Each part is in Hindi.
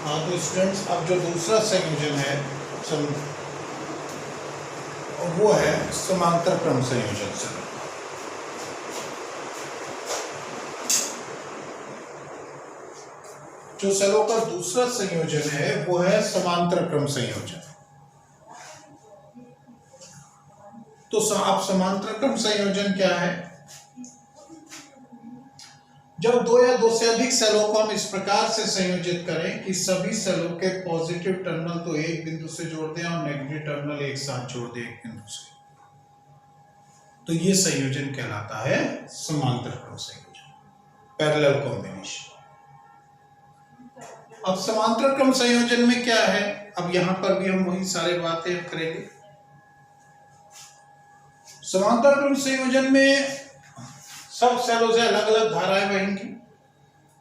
हाँ तो स्टूडेंट्स, अब जो दूसरा संयोजन है वो है समांतर क्रम संयोजन से। जो सेलों का दूसरा संयोजन है वो है समांतर क्रम संयोजन। तो अब समांतर क्रम संयोजन क्या है? जब दो या दो से अधिक सेलों को हम इस प्रकार से संयोजित करें कि सभी सेलों के पॉजिटिव टर्मिनल तो एक बिंदु से जोड़ दें और नेगेटिव टर्मिनल एक साथ जोड़ दें एक बिंदु से, तो ये संयोजन कहलाता है समांतर क्रम संयोजन, पैरेलल कॉम्बिनेशन। अब समांतर क्रम संयोजन में क्या है? अब यहां पर भी हम वही सारी बातें करेंगे। समांतर क्रम संयोजन में सब सेलों से अलग अलग धाराएं बहेंगी।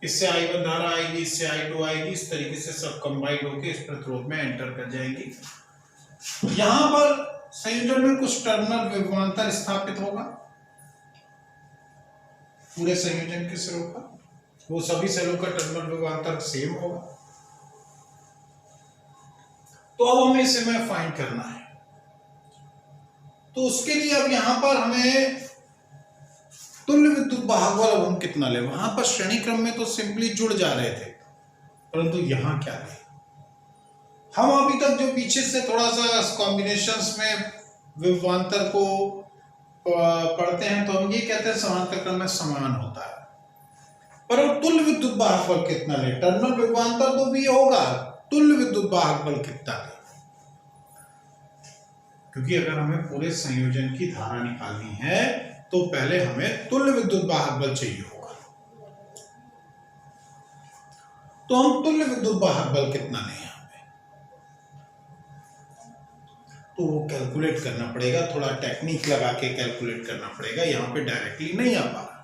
इससे I1 धारा आएगी, इससे I2 आएगी, इस तरीके से सब कंबाइंड होकर इस प्रतिरोध में एंटर कर जाएंगी। यहां पर संयोजन में कुछ टर्मिनल विभवांतर स्थापित होगा पूरे संयोजन के सेलों का, वो सभी सेलों का टर्मिनल विभवांतर सेम होगा। तो अब हमें इसे में फाइंड करना है। तो उसके लिए अब यहां पर हमें तुल्य विद्युत वाहक बल अब हम कितना ले। वहां पर श्रेणी क्रम में तो सिंपली जुड़ जा रहे थे, परंतु यहां क्या है, हम अभी तक जो पीछे से थोड़ा सा कॉम्बिनेशंस में विभवांतर को पढ़ते हैं तो हम ये कहते हैं समांतर क्रम में समान होता है। पर तुल्य विद्युत वाहक बल कितना ले, टर्मिनल विभवांतर तो भी होगा, तुल्य विद्युत वाहक बल कितना ले, क्योंकि अगर हमें पूरे संयोजन की धारा निकालनी है तो पहले हमें तुल्य विद्युत वाहक बल चाहिए होगा। तो हम तुल्य विद्युत वाहक बल कितना लें यहां पे, तो वो कैलकुलेट करना पड़ेगा, थोड़ा टेक्निक लगा के कैलकुलेट करना पड़ेगा, यहां पे डायरेक्टली नहीं आ पा रहा।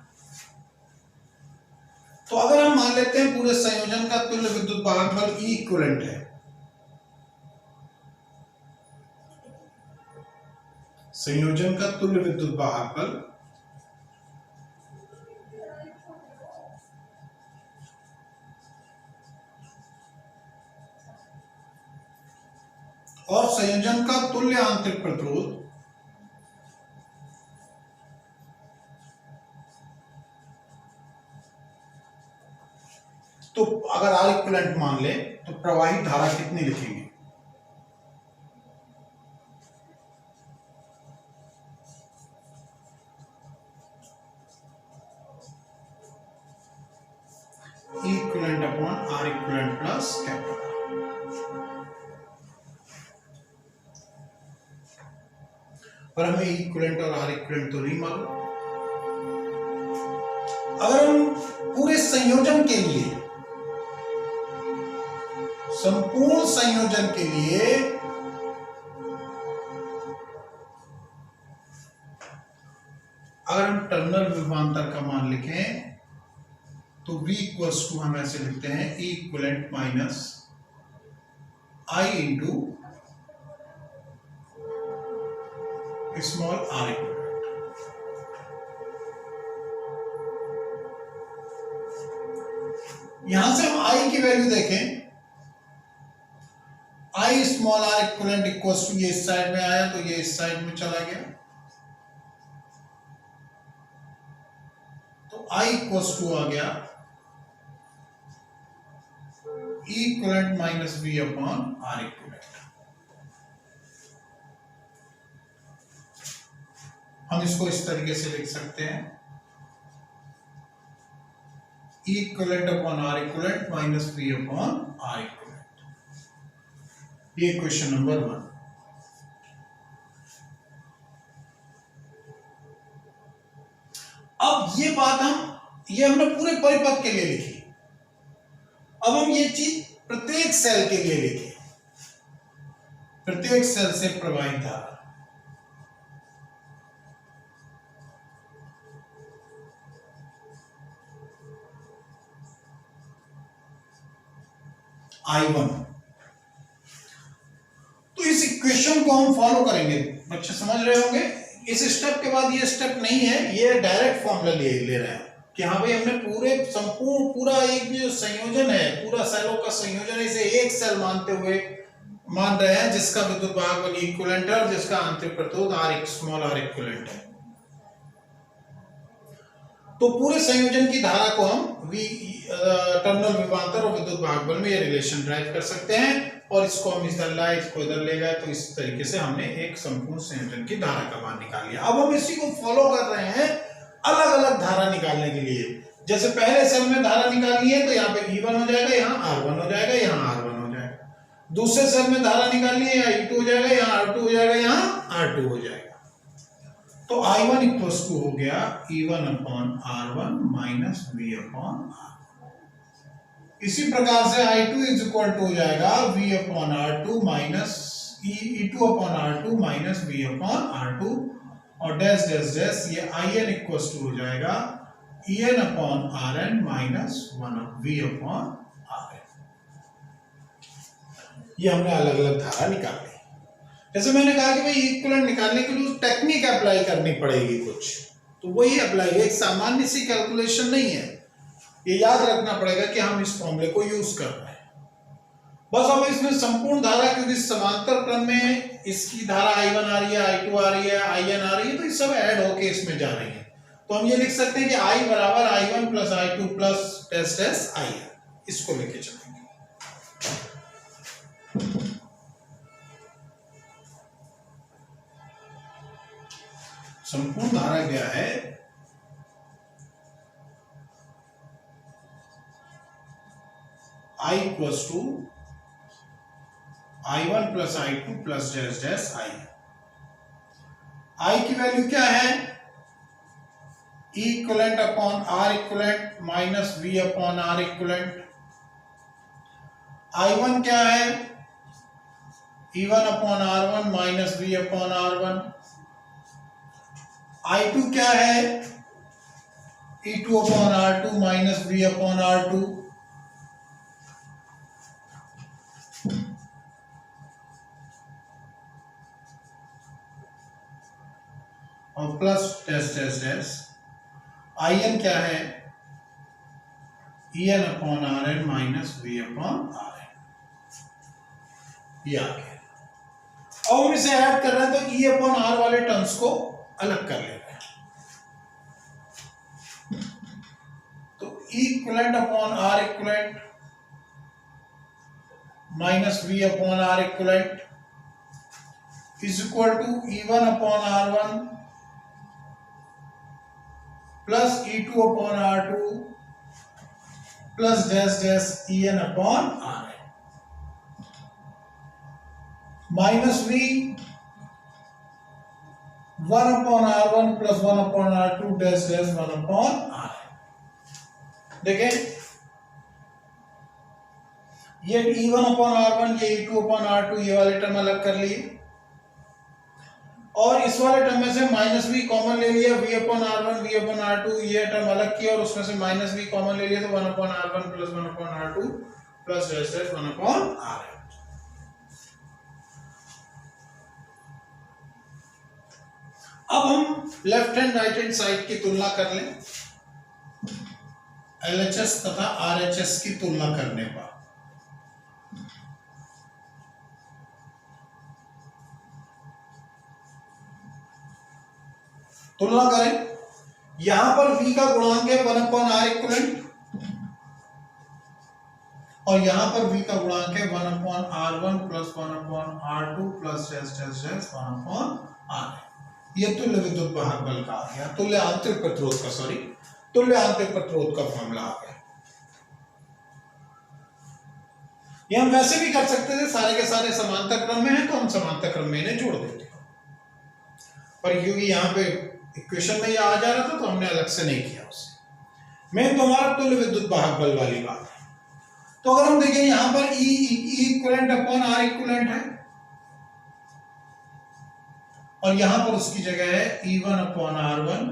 तो अगर हम मान लेते हैं पूरे संयोजन का तुल्य विद्युत वाहक बल E इक्विवेलेंट है, संयोजन का तुल्य विद्युत वाहक बल और संयोजन का तुल्य आंतरिक प्रतिरोध तो अगर R इक्विवेलेंट मान ले तो प्रवाहित धारा कितनी लिखेंगे? E equivalent upon R equivalent plus capital. पर हमें इक्विवेलेंट और R इक्विवेलेंट तो नहीं मालूम। अगर हम पूरे संयोजन के लिए, संपूर्ण संयोजन के लिए अगर हम टर्मिनल विभवांतर का मान लिखें तो V इक्वल्स टू हम ऐसे लिखते हैं E equivalent minus I into small r equivalent. यहां से हम I की वैल्यू देखें, I small r equivalent equals to ये इस साइड में आया तो ये इस साइड में चला गया, तो I इक्वल्स टू आ गया E equivalent minus V upon R equivalent. हम इसको इस तरीके से लिख सकते हैं E equivalent upon R equivalent minus V upon R equivalent. ये क्वेश्चन नंबर 1। अब ये बात ये हमने पूरे परिपथ के लिए लिखी। अब हम ये चीज प्रत्येक सेल के लिए लिखें, प्रत्येक सेल से प्रवाहित धारा I1। तो इस इक्वेशन को हम फॉलो करेंगे, बच्चे समझ रहे होंगे। इस स्टेप के बाद ये स्टेप नहीं है, ये डायरेक्ट फॉर्मूला ले रहे हैं। कि हाँ भाई हमने पूरा एक जो संयोजन है, पूरा सेलों का संयोजन है, इसे एक सेल मान रहे हैं जिसका विद्युत वाहक बल इक्विवेलेंट है और जिसका आंतरिक प्रतिरोध r स्मॉल r इक्विवेलेंट है। तो पूरे संयोजन की धारा को हम टर्मिनल विभवांतर और विद्युत वाहक बल में ये रिलेशन ड्राइव कर सकते हैं, और इसको हम इधर लाए, इसको इधर ले गए, तो इस तरीके से हमने एक संपूर्ण संयोजन की धारा का मान निकाल लिया। अब हम इसी को फॉलो कर रहे हैं अलग अलग धारा निकालने के लिए। जैसे पहले सेल में धारा निकालनी है तो यहाँ पे E1 हो जाएगा, यहाँ R1 हो जाएगा, यहाँ R1 हो जाएगा। दूसरे सेल में धारा निकालनी है, यहाँ E2 हो जाएगा, यहाँ R2 हो जाएगा, यहाँ R2 हो जाएगा। तो I1 इक्वल्स टू हो गया E1 upon R1 minus V upon R। इसी प्रकार से I2 इज इक्वल टू हो जाएगा V upon R2 minus E2 upon R2 minus V upon R2, और डैश डैश डैश ये IN इक्वल्स टू हो जाएगा EN upon RN minus 1 V upon RN। ये हमने अलग अलग धारा निकाली। जैसे मैंने कहा कि भाई इक्विवेलेंट निकालने के लिए टेक्निक अप्लाई करनी पड़ेगी कुछ, तो वही अप्लाई है, एक सामान्य सी कैलकुलेशन नहीं है। ये याद रखना पड़ेगा कि हम इस फॉर्मूले को यूज कर रहे हैं। बस अब इसमें संपूर्ण धारा, क्योंकि समांतर क्रम में इसकी धारा I1 आ रही है, I2 आ रही है, IN आ रही है, तो ये सब ऐड होके इसमें जा रही है। तो हम ये लिख सकते हैं कि I बराबर I1 plus I2 plus dash dash IN, इसको लेके चलेंगे। संपूर्ण धारा क्या है, I equals to I1 plus I2 plus dash dash IN। I की वैल्यू क्या है, E equivalent upon R equivalent minus V upon R equivalent. I1 क्या है, E1 upon R1 minus V upon R1। I2 क्या है, E2 upon R2 minus V upon R2। और plus dash dash dash IN क्या है, EN upon RN minus V upon RN। ये आ गया। अब हम इसे ऐड कर रहे हैं तो E अपॉन R वाले टर्म्स को अलग कर ले रहे हैं। तो E equivalent upon R equivalent minus V upon R equivalent is equal to E1 upon R1 plus E2 upon R2 plus dash dash EN upon RN minus V 1 upon R1 plus 1 upon R2 dash dash 1 upon RN। देखें, ये E1 अपॉन R1, ये E2 अपॉन R2, ये वाले टर्म अलग कर लिए, और इस वाले टर्म में से माइनस V कॉमन ले लिया, V upon R1 V upon R2, ये टर्म अलग किया और उसमें से माइनस V कॉमन ले लिया, तो 1 upon R1 plus 1 upon R2 plus dash dash 1 upon RN। अब हम left hand right hand side की तुलना कर लें, LHS तथा RHS की तुलना करने पर। तुलना करें, यहां पर V का गुणांक है 1 अपॉन R इक्विवेलेंट, और यहां पर V का गुणांक है 1 upon R1 plus 1 upon R2 plus dash dash dash 1 upon RN। ये तुल्य विद्युत वाहक बल का आ गया, तुल्य आंतरिक प्रतिरोध का फॉर्मूला आ गया। ये हम वैसे भी कर सकते थे, सारे के सारे समांतर क्रम में हैं तो हम समांतर क्रम में इन्हें जोड़ देते हैं, पर क्योंकि यहाँ पे इक्वेशन में ये आ जा रहा था तो हमने अलग से नहीं किया उसे। मैं तो हमारा तुल्य विद्युत वाहक बल वाली बात है। तो अगर हम देखें यहां पर E equivalent upon R equivalent है, और यहां पर उसकी जगह है E1 upon R1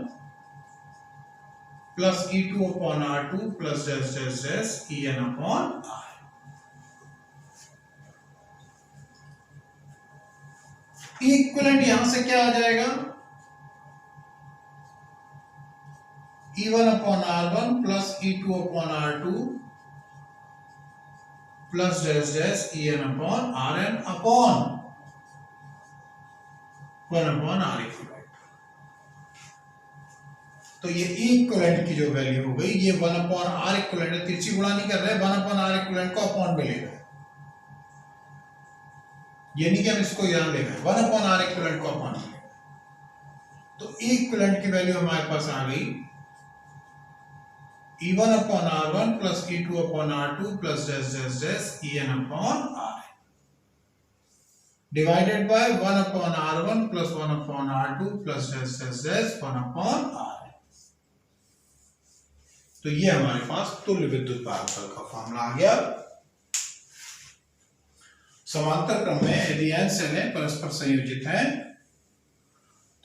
plus E2 upon R2 plus dash dash dash EN upon R। Equivalent यहां से क्या आ जाएगा, E1 upon R1 plus E2 upon R2 plus dash dash En upon Rn upon 1 upon R equivalent. तो ये इक्विवेलेंट की जो वैल्यू हो गई, ये 1 अपॉन आर इक्विवेलेंट, तिरछी गुणा नहीं कर रहे, 1 अपॉन आर इक्विवेलेंट को अपॉन में ले गए, ये नहीं कि हम इसको यहां ले गए, 1 अपॉन आर इक्विवेलेंट को अपॉन में ले गए। तो इक्विवेलेंट की वैल्यू हमारे पास आ गई E1 upon R1 plus E2 upon R2 plus dash dash dash En upon Rn divided by 1 upon R1 plus 1 upon R2 plus dash dash dash 1 upon Rn। तो ये हमारे पास तुल्य विद्युत भागफल का फॉर्मूला आ गया। समांतर क्रम में यदि n सेलें परस्पर संयोजित हैं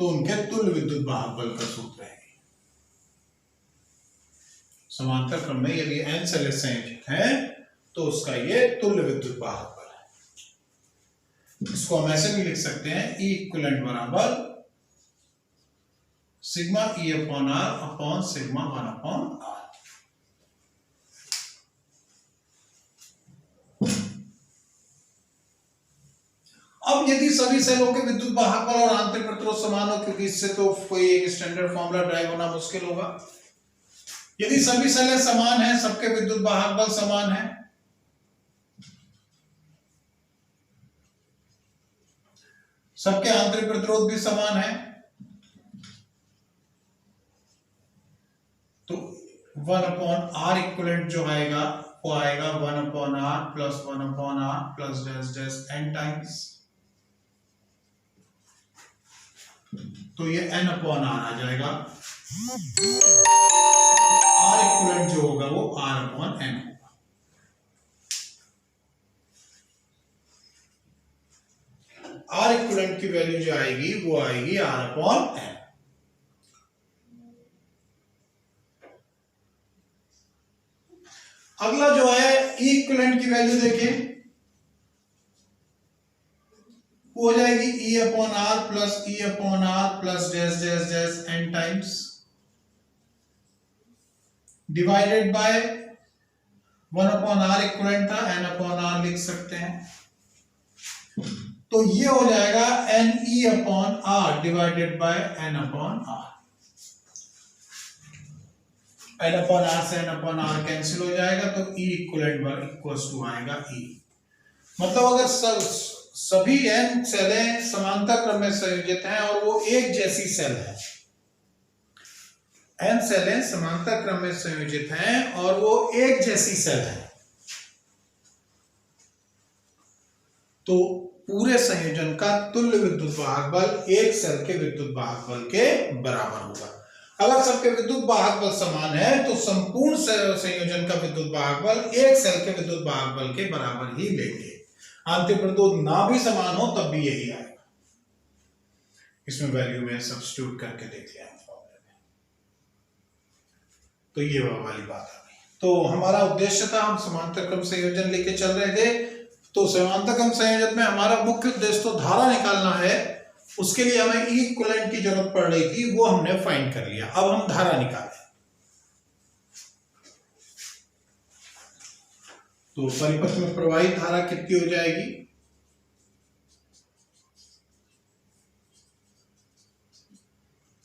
तो उनके तुल्य विद्युत भागफल का सूत्र है। समांतर क्रम में यदि n सेलें संयोजित हैं तो उसका ये तुल्य विद्युत भागफल है। इसको हम ऐसे भी लिख सकते हैं, E इक्विवेलेंट बराबर sigma E upon R upon sigma 1 upon R। अब यदि सभी सेलों के विद्युत भागफल और आंतरिक प्रतिरोध समान हो, क्योंकि इससे तो कोई एक स्टैंडर्ड फॉर्मूला ड्राइव होना मुश्किल होगा, यदि सभी सेलें समान हैं, सबके विद्युत भागफल समान है, सबके आंतरिक प्रतिरोध भी समान है, तो 1 अपॉन आर इक्विवेलेंट जो आएगा वो आएगा 1 upon R plus 1 upon R plus dash dash n times, तो ये n अपॉन आर आ जाएगा। आर इक्विवेलेंट जो होगा वो r अपॉन n होगा। आर इक्विवेलेंट की वैल्यू जो आएगी वो आएगी r अपॉन n। अगला जो है E इक्विवेलेंट की वैल्यू देखें, वो हो जाएगी E upon R plus E upon R plus dash dash dash n times divided by 1 upon R equivalent था, n अपॉन आर लिख सकते हैं, तो ये हो जाएगा NE upon R divided by n upon R. n upon R से n अपॉन आर कैंसिल हो जाएगा, तो E इक्विवेलेंट इक्वल्स टू आएगा E। मतलब अगर सभी n सेलें समांतर क्रम में संयोजित हैं और वो एक जैसी सेल है, n सेलें समांतर क्रम में संयोजित हैं और वो एक जैसी सेल है, तो पूरे संयोजन का तुल्य विद्युत भागफल एक सेल के विद्युत भागफल के बराबर होगा। अगर सबके विद्युत भागफल समान है तो संपूर्ण संयोजन का विद्युत भागफल एक सेल के विद्युत भागफल के बराबर ही लेंगे। आंतरिक प्रतिरोध ना भी समान हो तब भी यही आएगा। इसमें वैल्यू में सब्स्टिट्यूट करके देख लिया फॉर्मूले में, तो ये वाली बात आ गई। तो हमारा उद्देश्य था, हम समांतर क्रम संयोजन लेके चल रहे थे, तो समांतर क्रम संयोजन में हमारा मुख्य उद्देश्य तो धारा निकालना है, उसके लिए हमें E इक्विवेलेंट की जरूरत पड़ रही थी, वो हमने फाइंड कर लिया। अब हम धारा निकालें, तो परिपथ में प्रवाहित धारा कितनी हो जाएगी,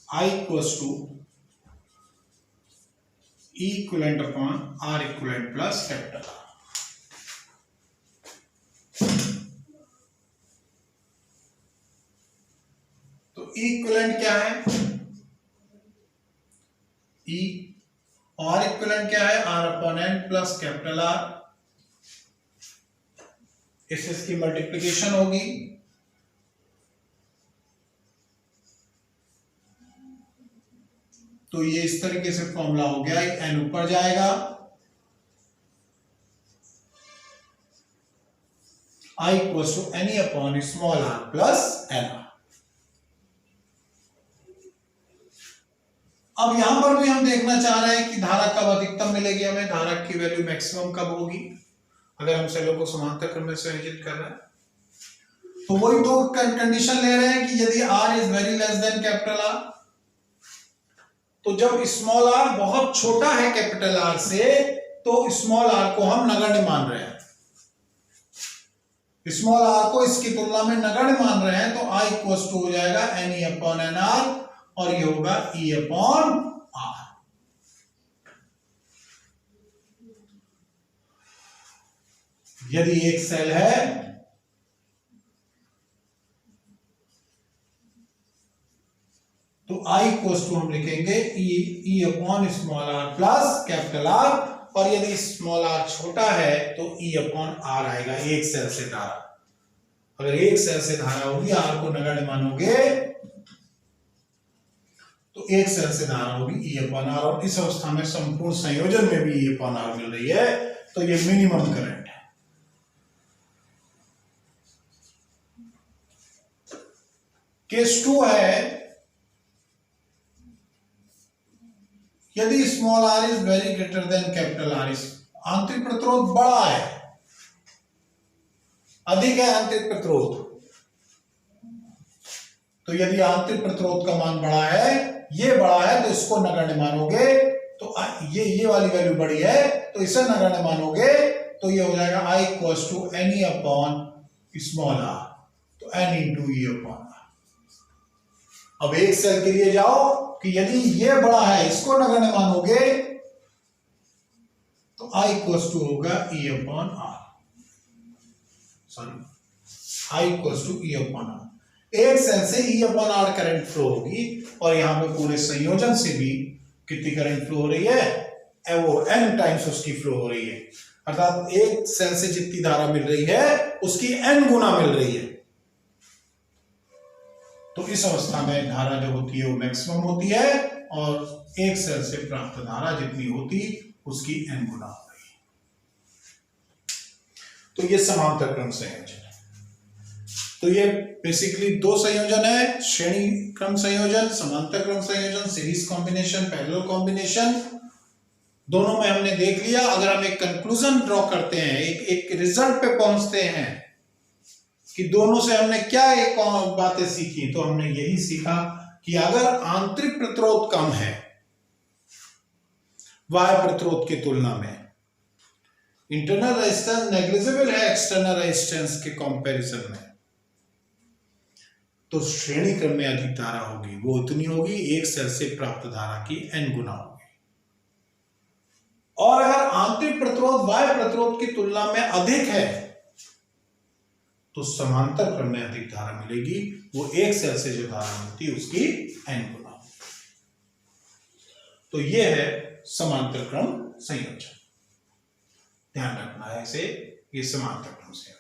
I equals to E equivalent upon R equivalent plus capital R। तो E इक्विवेलेंट क्या है, E R इक्विवेलेंट क्या है, R upon N plus capital R। इसकी मल्टीप्लिकेशन होगी, तो ये इस तरीके से फॉर्मूला हो गया, n ऊपर जाएगा, I equals to NE upon small r plus NR। अब यहां पर भी हम देखना चाह रहे हैं कि धारा कब अधिकतम मिलेगी, हमें धारा की वैल्यू मैक्सिमम कब होगी अगर हम सेलों को समांतर क्रम में संयोजित कर रहे हैं। तो वही दो कंडीशन ले रहे हैं कि यदि R is very less than capital R, तो जब स्मॉल आर बहुत छोटा है कैपिटल आर से, तो स्मॉल आर को हम नगण्य मान रहे हैं, स्मॉल आर को इसकी तुलना में नगण्य मान रहे हैं, तो आई इक्वल टू हो जाएगा N E upon N R, और ये होगा ई अपॉन आर। यदि एक सेल है तो आई इक्वल टू हम लिखेंगे E upon small R plus capital R, और यदि स्मॉल आर छोटा है तो ई अपॉन आर आएगा, एक सेल से धारा। अगर एक सेल से धारा होगी, आर को नगण्य मानोगे तो एक सेल से धारा होगी ई अपॉन आर, और इस अवस्था में संपूर्ण संयोजन में भी ई अपॉन आर मिल रही है, तो ये मिनिमम करंट है। केस 2 है, यदि small R is very greater than capital R, आंतरिक प्रतिरोध बड़ा है, अधिक है आंतरिक प्रतिरोध, तो यदि आंतरिक प्रतिरोध का मान बड़ा है, ये बड़ा है, तो इसको नगण्य मानोगे, तो ये वाली वैल्यू बड़ी है तो इसे नगण्य मानोगे, तो ये हो जाएगा I equal to N E upon small R, तो N into E upon R. अब एक सेल के लिए जाओ कि यदि ये बड़ा है, इसको नगण्य मानोगे, तो आई इक्वल टू होगा E upon R, sorry I equal to E upon R. एक सेल से E upon R current flow होगी, और यहां पे पूरे संयोजन से भी कितनी करंट फ्लो हो रही है, वो n टाइम्स उसकी फ्लो हो रही है, अर्थात एक सेल से जितनी धारा मिल रही है उसकी n गुना मिल रही है। तो इस अवस्था में धारा जो होती है वो मैक्सिमम होती है, और एक सेल से प्राप्त धारा जितनी होती उसकी n गुना हो रही है। तो ये समांतर क्रम संयोजन है। तो ये बेसिकली दो संयोजन है, श्रेणी क्रम संयोजन, समांतर क्रम संयोजन, सीरीज कॉम्बिनेशन, पैरेलल कॉम्बिनेशन। दोनों में हमने देख लिया। अगर हम एक कंक्लूजन ड्रॉ करते हैं, एक रिजल्ट पे पहुंचते हैं कि दोनों से हमने क्या एक बातें सीखी, तो हमने यही सीखा कि अगर आंतरिक प्रतिरोध कम है बाह्य प्रतिरोध की तुलना में, इंटरनल रेजिस्टेंस नेग्लिजिबल है एक्सटर्नल रेजिस्टेंस के कंपैरिजन में, तो श्रेणी क्रम में अधिक धारा होगी, वो उतनी होगी एक सेल से प्राप्त धारा की n गुना होगी। और अगर आंतरिक प्रतिरोध बाह्य प्रतिरोध की तुलना में अधिक है तो समांतर क्रम में अधिक धारा मिलेगी, वो एक सेल से जो धारा मिलती है उसकी n गुना होगी। तो ये है समांतर क्रम संयोजन, ध्यान रखना है इसे, ये समांतर क्रम संयोजन।